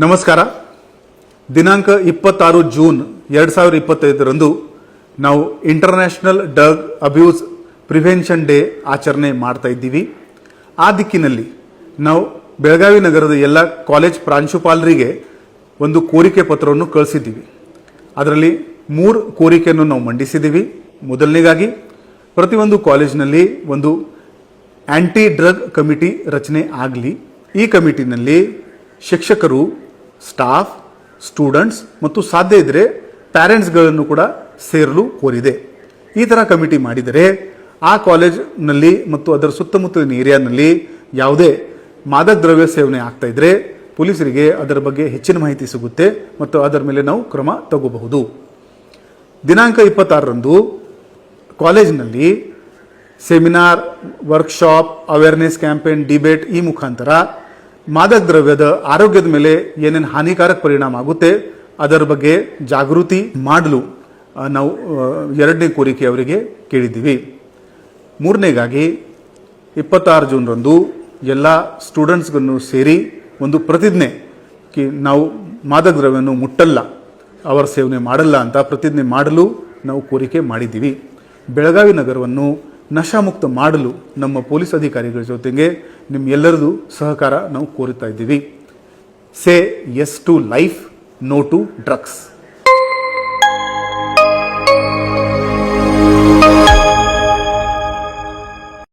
ನಮಸ್ಕಾರ. ದಿನಾಂಕ 26 ಜೂನ್ 2025ರಂದು ನಾವು international drug abuse prevention day ಆಚರಣೆ ಮಾಡ್ತಾ ಇದ್ದೀವಿ. ಆ ದಿಕ್ಕಿನಲ್ಲಿ ನಾವು ಬೆಳಗಾವಿ ನಗರದ ಎಲ್ಲ ಕಾಲೇಜ್ ಪ್ರಾಂಶುಪಾಲರಿಗೆ ಒಂದು ಕೋರಿಕೆ ಪತ್ರವನ್ನು ಕಳಿಸಿದ್ದೀವಿ. ಅದರಲ್ಲಿ 3 ಕೋರಿಕೆಯನ್ನು ನಾವು ಮಂಡಿಸಿದ್ದೀವಿ. ಮೊದಲನೇದಾಗಿ ಪ್ರತಿಯೊಂದು ಕಾಲೇಜಿನಲ್ಲಿ ಒಂದು ಆಂಟಿ ಡ್ರಗ್ ಕಮಿಟಿ ರಚನೆ ಆಗಲಿ. ಈ ಕಮಿಟಿನಲ್ಲಿ ಶಿಕ್ಷಕರು, ಸ್ಟಾಫ್, ಸ್ಟೂಡೆಂಟ್ಸ್ ಮತ್ತು ಸಾಧ್ಯ ಇದ್ದರೆ ಪ್ಯಾರೆಂಟ್ಸ್ಗಳನ್ನು ಕೂಡ ಸೇರಲು ಕೋರಿದೆ. ಈ ಥರ ಕಮಿಟಿ ಮಾಡಿದರೆ ಆ ಕಾಲೇಜ್ನಲ್ಲಿ ಮತ್ತು ಅದರ ಸುತ್ತಮುತ್ತಲಿನ ಏರಿಯಾನಲ್ಲಿ ಯಾವುದೇ ಮಾದಕ ದ್ರವ್ಯ ಸೇವನೆ ಆಗ್ತಾ ಇದ್ರೆ ಪೊಲೀಸರಿಗೆ ಅದರ ಬಗ್ಗೆ ಹೆಚ್ಚಿನ ಮಾಹಿತಿ ಸಿಗುತ್ತೆ ಮತ್ತು ಅದರ ಮೇಲೆ ನಾವು ಕ್ರಮ ತಗೋಬಹುದು. ದಿನಾಂಕ 26ರಂದು ಕಾಲೇಜಿನಲ್ಲಿ seminar, workshop, awareness campaign, debate ಈ ಮುಖಾಂತರ ಮಾದಕ ದ್ರವ್ಯದ ಆರೋಗ್ಯದ ಮೇಲೆ ಏನೇನು ಹಾನಿಕಾರಕ ಪರಿಣಾಮ ಆಗುತ್ತೆ ಅದರ ಬಗ್ಗೆ ಜಾಗೃತಿ ಮಾಡಲು ನಾವು 2ನೇ ಕೋರಿಕೆ ಅವರಿಗೆ ಕೇಳಿದ್ದೀವಿ. 3ನೇಗಾಗಿ 26 ಜೂನ್ರಂದು ಎಲ್ಲ ಸ್ಟೂಡೆಂಟ್ಸ್ಗಳನ್ನು ಸೇರಿ ಒಂದು ಪ್ರತಿಜ್ಞೆ ನಾವು ಮಾದಕ ದ್ರವ್ಯವನ್ನು ಮುಟ್ಟಲ್ಲ, ಅವರ ಸೇವನೆ ಮಾಡಲ್ಲ ಅಂತ ಪ್ರತಿಜ್ಞೆ ಮಾಡಲು ನಾವು ಕೋರಿಕೆ ಮಾಡಿದ್ದೀವಿ. ಬೆಳಗಾವಿ ನಗರವನ್ನು ನಶಾಮುಕ್ತ ಮಾಡಲು ನಮ್ಮ ಪೊಲೀಸ್ ಅಧಿಕಾರಿಗಳ ಜೊತೆಗೆ ನಿಮ್ಮ ಎಲ್ಲರದು ಸಹಕಾರ ನಾವು ಕೋರುತ್ತಾ ಇದ್ದೀವಿ. Say yes to life, no to drugs.